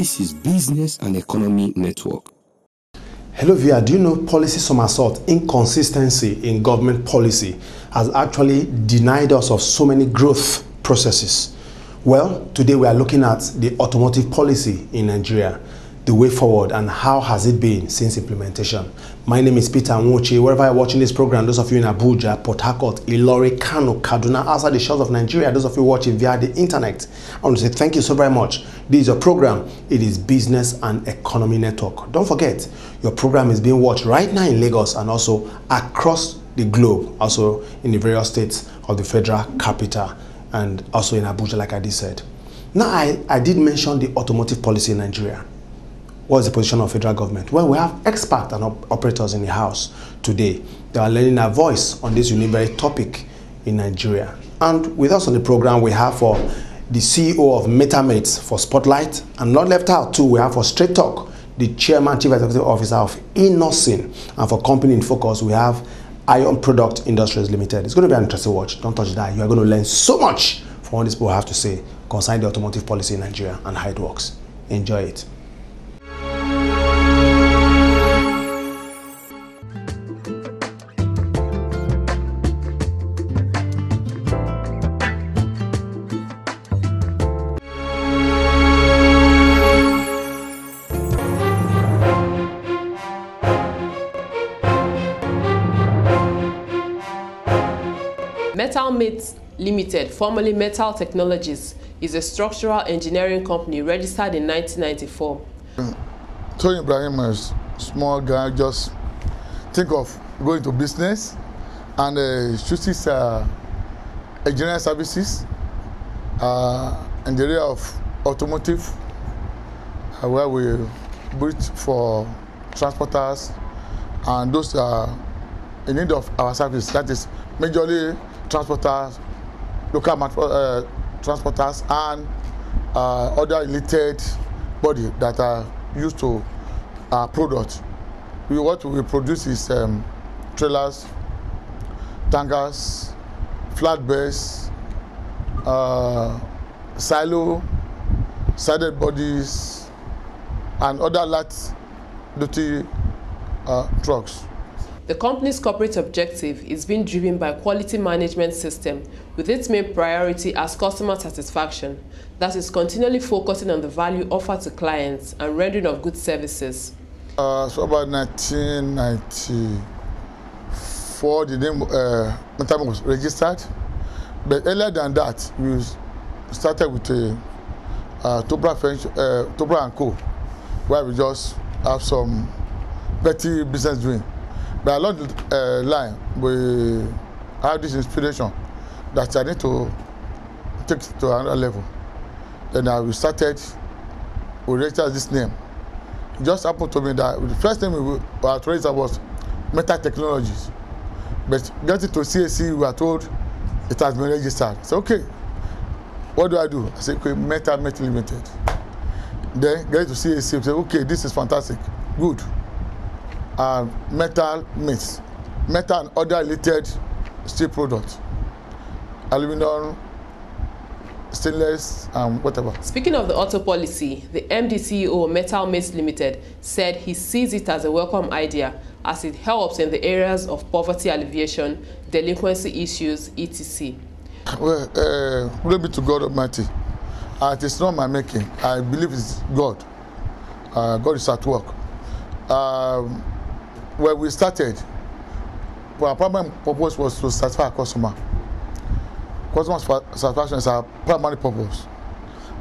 This is Business and Economy Network. Hello viewer, do you know policy somersault, inconsistency in government policy has actually denied us of so many growth processes? Well, today we are looking at the automotive policy in Nigeria, the way forward, and how has it been since implementation. My name is Peter Nwoche. Wherever you're watching this program, those of you in Abuja, Port Harcourt, Ilori, Kano, Kaduna, outside the shores of Nigeria, those of you watching via the internet, I want to say thank you so very much. This is your program. It is Business and Economy Network. Don't forget, your program is being watched right now in Lagos and also across the globe, also in the various states of the federal capital and also in Abuja, like I did said. Now, I did mention the automotive policy in Nigeria. What is the position of federal government? Well, we have experts and operators in the house today. They are lending a voice on this very topic in Nigeria. And with us on the program, we have for the CEO of MetaMates for Spotlight, and not left out too, we have for Straight Talk, the Chairman, Chief Executive Officer of Innoson, and for Company in Focus, we have Iron Product Industries Limited. It's going to be an interesting watch. Don't touch that. You are going to learn so much from what these people have to say concerning the automotive policy in Nigeria and how it works. Enjoy it. MetaMates Limited, formerly Metal Technologies, is a structural engineering company registered in 1994. Tony Ibrahim is a small guy, just think of going to business and chooses engineering services in the area of automotive, where we build for transporters and those in need of our service. That is majorly transporters, local transporters, and other related body that are used to our product. What we produce is trailers, tankers, flatbeds, silo, sided bodies, and other light duty trucks. The company's corporate objective is being driven by quality management system, with its main priority as customer satisfaction, that is continually focusing on the value offered to clients and rendering of good services. So about 1994, the name MetaMates was registered, but earlier than that, we started with Tobra and Co, where we just have some petty business doing. But along the line, we have this inspiration that I need to take it to another level. Then we registered this name. It just happened to me that the first name we registered was Metal Technologies. But getting to CAC, we were told it has been registered. So, okay, what do? I said, okay, MetaMates Limited. Then get to CAC, we said, okay, this is fantastic, good. Metal mates, metal and other related steel products, aluminum, stainless, and whatever. Speaking of the auto policy, the MD CEO of MetaMates Limited said he sees it as a welcome idea as it helps in the areas of poverty alleviation, delinquency issues, etc. Well, glory be to God Almighty. It is not my making. I believe it's God. God is at work. Where we started, our primary purpose was to satisfy our customer. Customer satisfaction is our primary purpose.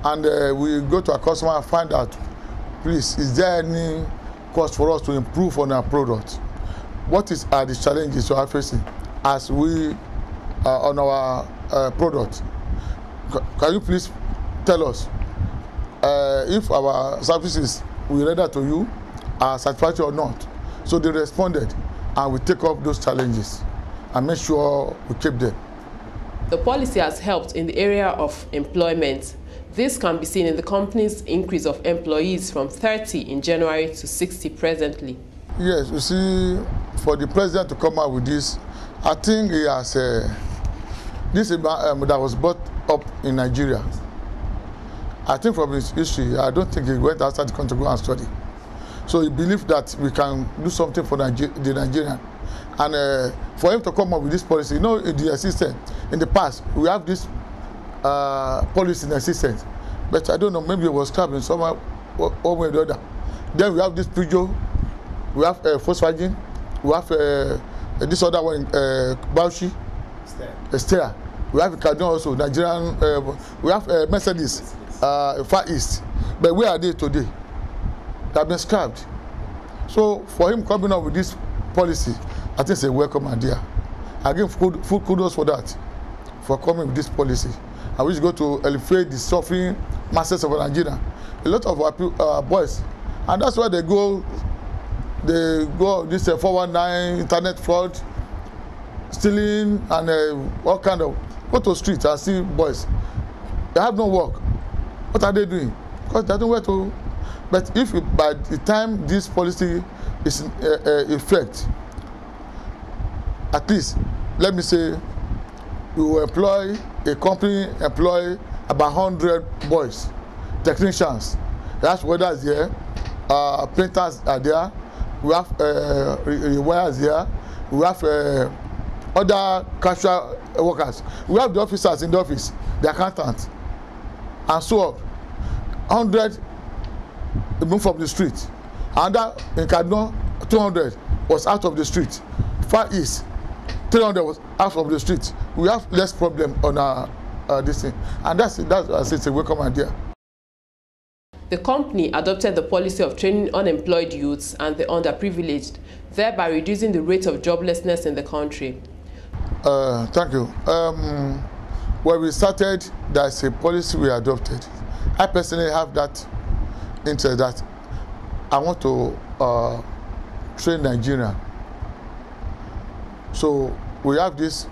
And we go to our customer and find out, please, is there any cost for us to improve on our product? What is the challenges you are facing as we on our product? Can you please tell us if our services we render to you are satisfactory or not? So they responded, and we take up those challenges and make sure we keep them. The policy has helped in the area of employment. This can be seen in the company's increase of employees from 30 in January to 60 presently. Yes, you see, for the president to come out with this, I think he has this that was brought up in Nigeria. I think from his history, I don't think he went outside the country to go and study. So he believed that we can do something for the Nigerian. And for him to come up with this policy, you know, in the assistant, in the past, we have this policy in assistant. But I don't know, maybe it was scrapped in somewhere, one way or the other. Then we have this Peugeot, we have Volkswagen, we have this other one, Bauchi, Esther. We have Kaduna also, Nigerian, we have Mercedes, Far East. But where are they today? They have been scrapped. So for him coming up with this policy, I think it's a welcome idea. I give full kudos for that, for coming with this policy. I wish go to elevate the suffering masses of Nigeria. A lot of our boys, and that's why they go this 419 internet fraud, stealing, and all kind of, go to streets and see boys. They have no work. What are they doing? Because they don't know where to. But if by the time this policy is in effect, at least, let me say, we will employ a company, employ about 100 boys, technicians. That's welders there, painters are there, we have rewires there, we have other casual workers. We have the officers in the office, the accountants, and so on. 100 moved from the street. Another in Kaduna, 200 was out of the street. Far East, 300 was out of the street. We have less problem on our this thing, and that's a welcome idea. The company adopted the policy of training unemployed youths and the underprivileged, thereby reducing the rate of joblessness in the country. Thank you. When we started, there's a policy we adopted. I personally have that interest that I want to train Nigeria. So we have this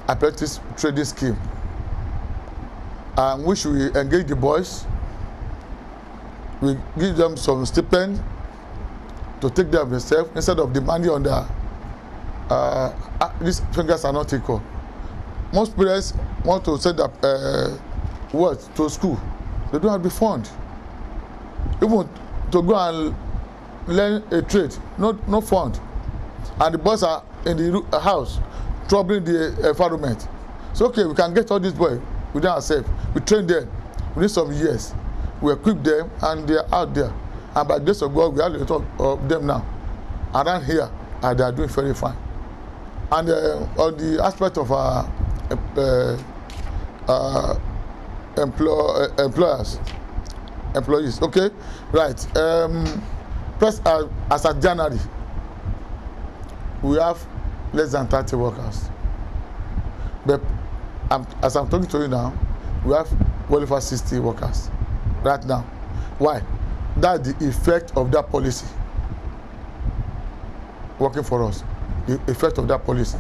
apprentice training scheme, which we engage the boys. We give them some stipend to take care of themselves instead of demanding on their these fingers are not equal. Most parents want to send up words to school. They don't have the fund. Even to go and learn a trade, no fund. And the boys are in the house troubling the environment. So okay, we can get all these boys within ourselves. We train them within some years. We equip them and they are out there. And by the grace of God, we have a lot of them now around here, and they are doing very fine. And on the aspect of our employees, okay, right. As of January, we have less than 30 workers. But as I'm talking to you now, we have well over 60 workers right now. Why? That's the effect of that policy working for us. The effect of that policy.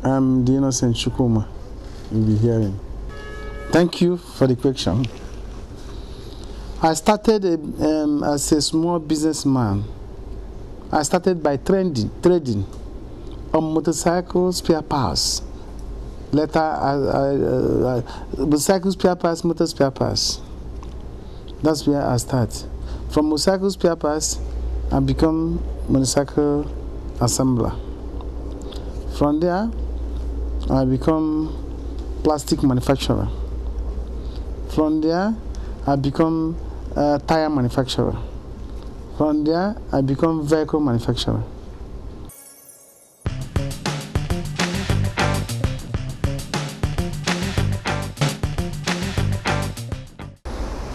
I'm the Innoson Chukuma you'll be hearing. Thank you for the question. I started as a small businessman. I started by trading on motorcycle spare parts. Later, motorcycle spare parts, motor spare parts. That's where I start. From motorcycle spare parts, I become motorcycle assembler. From there, I become plastic manufacturer. From there, I become tire manufacturer. From there, I become vehicle manufacturer.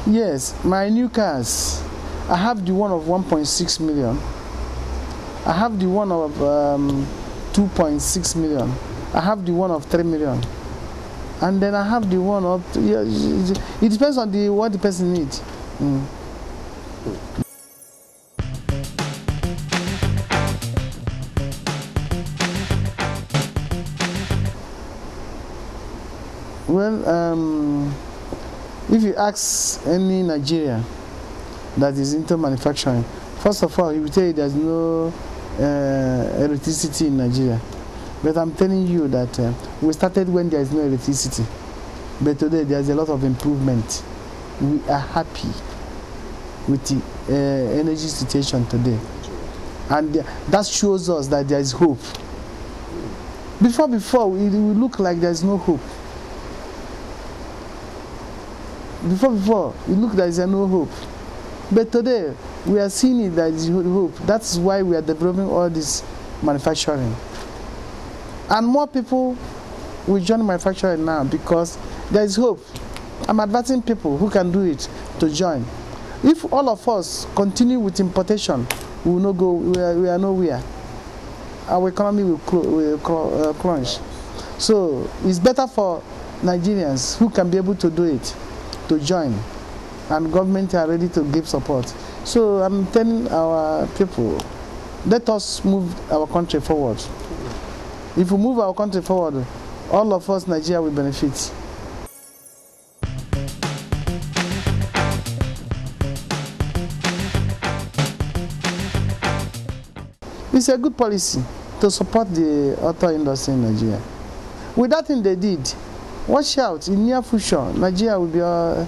Yes, my new cars. I have the one of 1.6 million. I have the one of 2.6 million. I have the one of 3 million. And then I have the one of, it depends on what the person needs. Well, If you ask any Nigerian that is into manufacturing, first of all, he will tell you there's no electricity in Nigeria. But I'm telling you that we started when there is no electricity. But today there's a lot of improvement. We are happy with the energy situation today. And that shows us that there is hope. Before, it will look like there is no hope. Before, it looked like there is no hope. But today, we are seeing it, there is hope. That's why we are developing all this manufacturing. And more people will join manufacturing now because there is hope. I'm advising people who can do it to join. If all of us continue with importation, we will not go, we are nowhere. Our economy will crunch. So it's better for Nigerians who can be able to do it to join, and government are ready to give support. So I'm telling our people, let us move our country forward. If we move our country forward, all of us, Nigeria, will benefit. It's a good policy to support the auto industry in Nigeria. With that thing they did, watch out, in near future, Nigeria will be a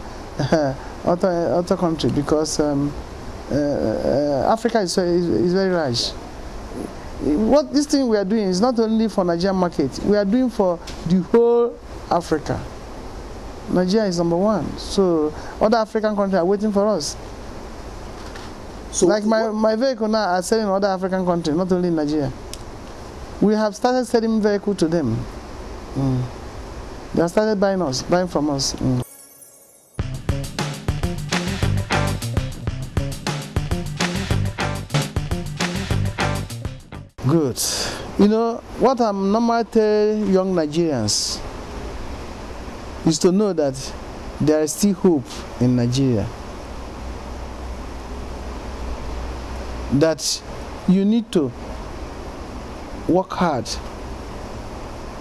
auto country because Africa is very large. What this thing we are doing is not only for Nigerian market, we are doing for the whole Africa. Nigeria is #1, so other African countries are waiting for us. So like my vehicle now are selling in other African countries, not only in Nigeria. We have started selling vehicle to them. They have started buying from us. Good. You know, what I'm normally telling young Nigerians is to know that there is still hope in Nigeria. That you need to work hard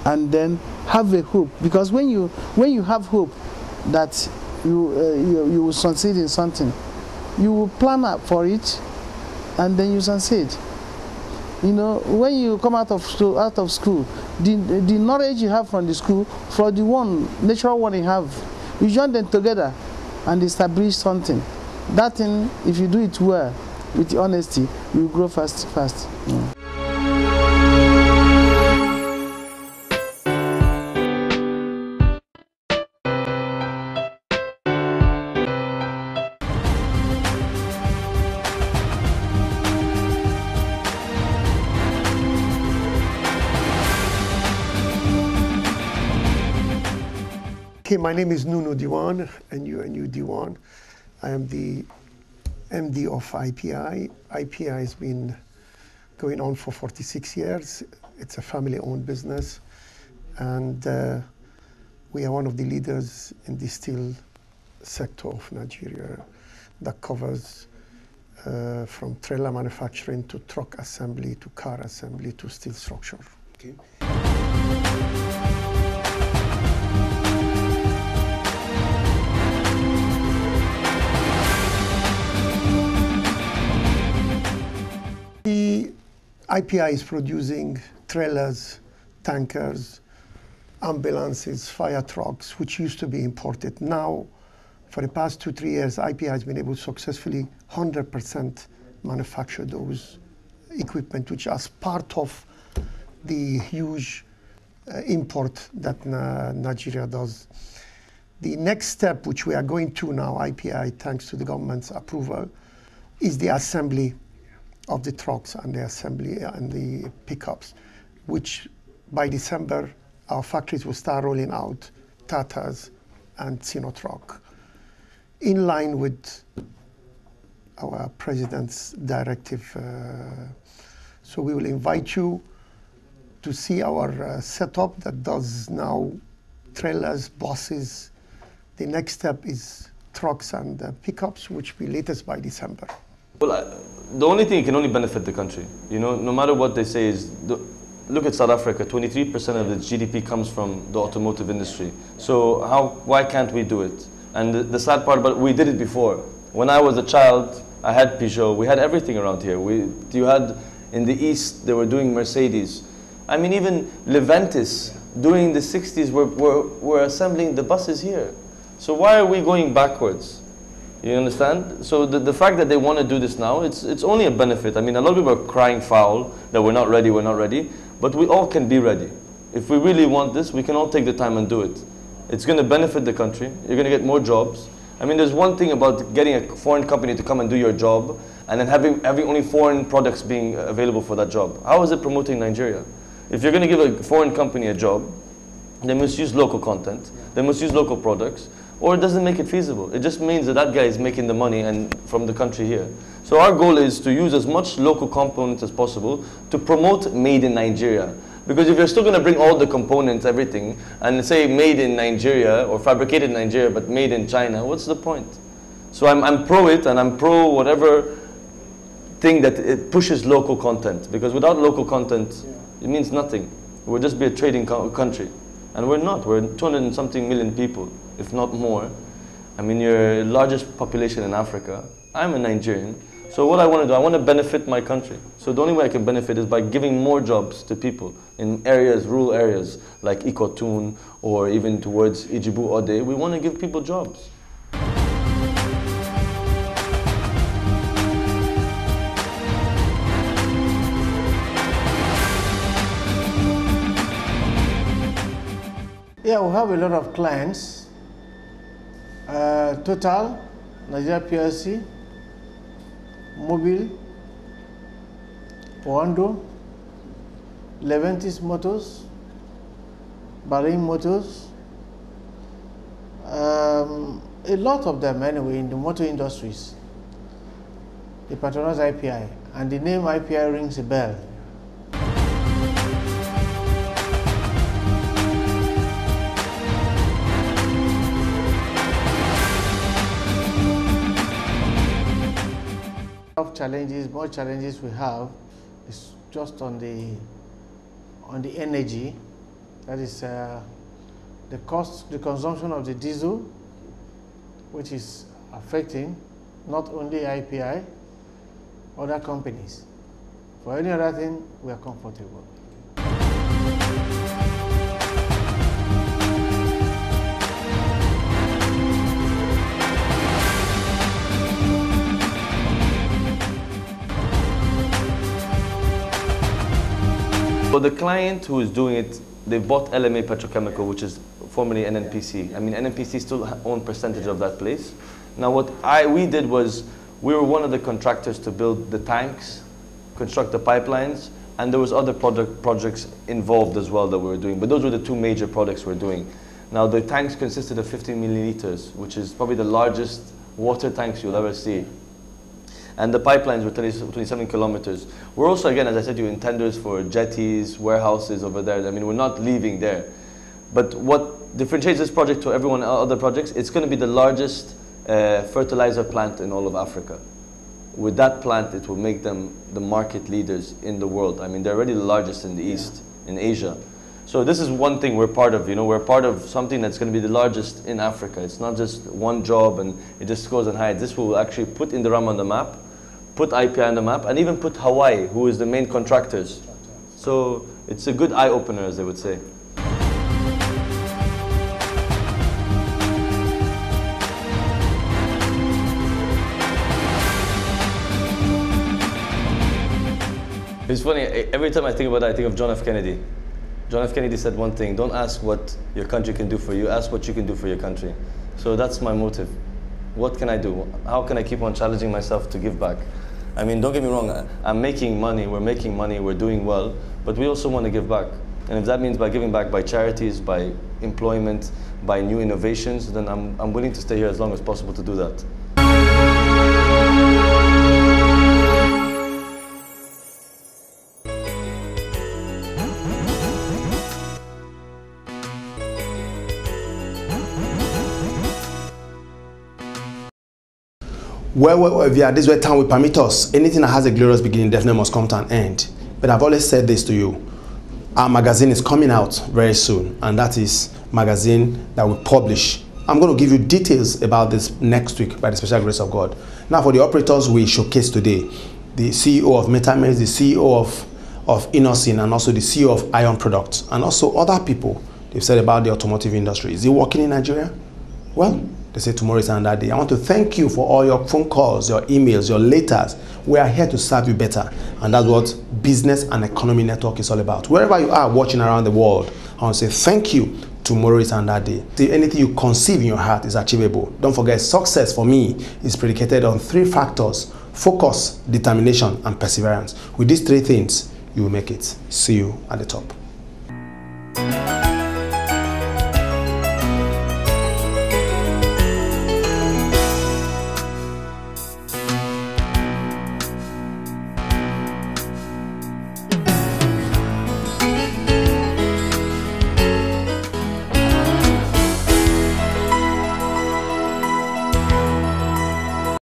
and then have a hope, because when you have hope that you will succeed in something, you will plan up for it and then you succeed. You know, when you come out of school, the knowledge you have from the school, for the natural one you have, you join them together and establish something. That thing, if you do it well, with honesty, you will grow fast. Okay, my name is Nuno Diwan, and you Diwan. I am the MD of IPI. IPI has been going on for 46 years. It's a family-owned business, and we are one of the leaders in the steel sector of Nigeria that covers from trailer manufacturing to truck assembly to car assembly to steel structure. Okay. The IPI is producing trailers, tankers, ambulances, fire trucks, which used to be imported. Now, for the past 2-3 years, IPI has been able to successfully 100% manufacture those equipment, which is part of the huge import that Nigeria does. The next step, which we are going to now, IPI, thanks to the government's approval, is the assembly of the trucks and the assembly and the pickups, which by December, our factories will start rolling out Tatas and Sinotruk, in line with our president's directive. So we will invite you to see our setup that does now trailers, buses. The next step is trucks and pickups, which will be latest by December. Well, the only thing can only benefit the country. You know, no matter what they say is, look at South Africa, 23% of the GDP comes from the automotive industry. So why can't we do it? And the sad part about it, we did it before. When I was a child, I had Peugeot. We had everything around here. You had, in the East, they were doing Mercedes. I mean, even Leventis, during the 60s, were assembling the buses here. So why are we going backwards? You understand? So the fact that they want to do this now, it's only a benefit. I mean, a lot of people are crying foul that we're not ready, but we all can be ready. If we really want this, we can all take the time and do it. It's going to benefit the country. You're going to get more jobs. I mean, there's one thing about getting a foreign company to come and do your job and then having only foreign products being available for that job. How is it promoting Nigeria? If you're going to give a foreign company a job, they must use local content, they must use local products, or it doesn't make it feasible. It just means that that guy is making the money and from the country here. So our goal is to use as much local components as possible to promote made in Nigeria. Because if you're still going to bring all the components, everything, and say made in Nigeria or fabricated in Nigeria but made in China, what's the point? So I'm pro it, and I'm pro whatever thing that it pushes local content. Because without local content, it means nothing. We'll just be a trading country. And we're not. We're 200 and something million people, if not more. I mean, you're the largest population in Africa. I'm a Nigerian. So what I want to do, I want to benefit my country. So the only way I can benefit is by giving more jobs to people in areas, rural areas, like Ikotun or even towards Ijibu Ode. We want to give people jobs. Yeah, we have a lot of clients. Total, Nigeria PLC, Mobile, Wando, Leventis Motors, Bahrain Motors, a lot of them anyway in the motor industries. They patronize IPI, and the name IPI rings a bell. More challenges we have is just on the energy. That is the consumption of the diesel, which is affecting not only IPI, other companies. For any other thing, we are comfortable. So the client who is doing it, they bought LMA Petrochemical, which is formerly NNPC. I mean, NNPC still own percentage of that place. Now what we did was, we were one of the contractors to build the tanks, construct the pipelines, and there was other projects involved as well that we were doing. But those were the two major projects we're doing. Now the tanks consisted of 50 milliliters, which is probably the largest water tanks you'll ever see. And the pipelines were 27 kilometers. We're also, again, as I said to you, in tenders for jetties, warehouses over there. I mean, we're not leaving there. But what differentiates this project to everyone other projects, it's going to be the largest fertilizer plant in all of Africa. With that plant, it will make them the market leaders in the world. I mean, they're already the largest in the East, in Asia. So this is one thing we're part of, you know, we're part of something that's going to be the largest in Africa. It's not just one job and it just goes and hides. This will actually put Indoram on the map, put IPI on the map, and even put Hawaii, who is the main contractors. So it's a good eye-opener, as they would say. It's funny, every time I think about it, I think of John F. Kennedy. John F. Kennedy said one thing: don't ask what your country can do for you, ask what you can do for your country. So that's my motive. What can I do? How can I keep on challenging myself to give back? I mean, don't get me wrong, I'm making money, we're doing well, but we also want to give back. And if that means by giving back by charities, by employment, by new innovations, then I'm willing to stay here as long as possible to do that. Well, this way time will permit us. Anything that has a glorious beginning definitely must come to an end. But I've always said this to you. Our magazine is coming out very soon, and that is magazine that will publish I'm going to give you details about this next week by the special grace of God. Now, for the operators we showcase today, the CEO of Metamaze, the CEO of Innoson, and also the CEO of Ion Products, and also other people. They've said about the automotive industry. Is he working in Nigeria? Well, they say tomorrow is another day. I want to thank you for all your phone calls, your emails, your letters. We are here to serve you better. And that's what Business and Economy Network is all about. Wherever you are watching around the world, I want to say thank you. Tomorrow is another day. See, anything you conceive in your heart is achievable. Don't forget, success for me is predicated on 3 factors: focus, determination, and perseverance. With these 3 things, you will make it. See you at the top.